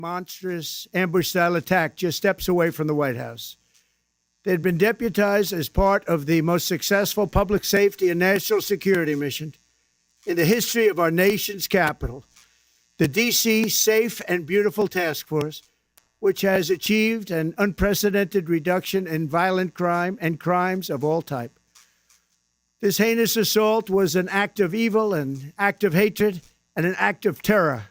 monstrous ambush-style attack just steps away from the White House. They'd been deputized as part of the most successful public safety and national security mission in the history of our nation's capital, the D.C. Safe and Beautiful Task Force, which has achieved an unprecedented reduction in violent crime and crimes of all type. This heinous assault was an act of evil, an act of hatred, and an act of terror.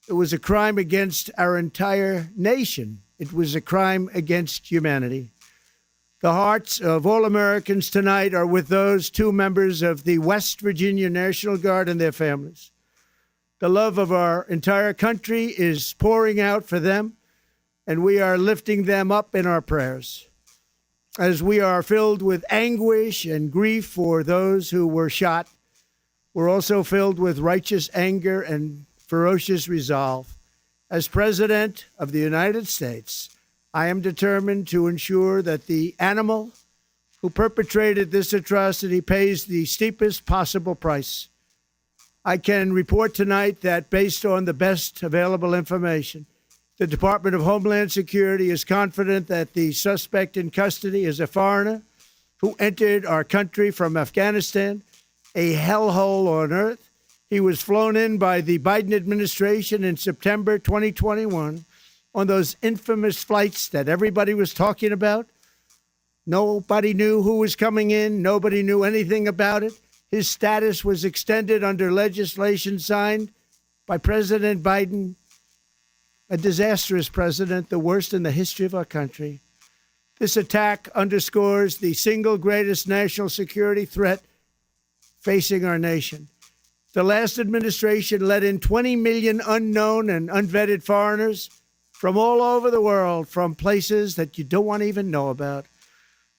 It was a crime against our entire nation. It was a crime against humanity. The hearts of all Americans tonight are with those two members of the West Virginia National Guard and their families. The love of our entire country is pouring out for them, and we are lifting them up in our prayers. As we are filled with anguish and grief for those who were shot, we're also filled with righteous anger and ferocious resolve. As President of the United States, I am determined to ensure that the animal who perpetrated this atrocity pays the steepest possible price. I can report tonight that based on the best available information, the Department of Homeland Security is confident that the suspect in custody is a foreigner who entered our country from Afghanistan, a hellhole on earth. He was flown in by the Biden administration in September 2021 on those infamous flights that everybody was talking about. Nobody knew who was coming in. Nobody knew anything about it. His status was extended under legislation signed by President Biden, a disastrous president, the worst in the history of our country. This attack underscores the single greatest national security threat facing our nation. The last administration let in 20 million unknown and unvetted foreigners from all over the world, from places that you don't want to even know about.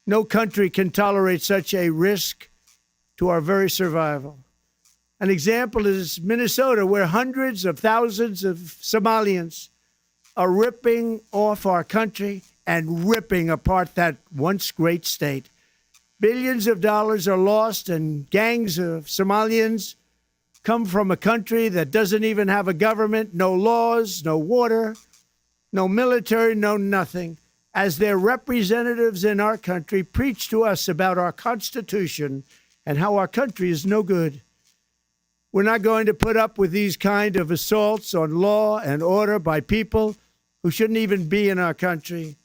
No country can tolerate such a risk to our very survival. An example is Minnesota, where hundreds of thousands of Somalians are ripping off our country and ripping apart that once great state. Billions of dollars are lost, and gangs of Somalians come from a country that doesn't even have a government, no laws, no water, no military, no nothing. As their representatives in our country preach to us about our Constitution and how our country is no good. We're not going to put up with these kind of assaults on law and order by people who shouldn't even be in our country.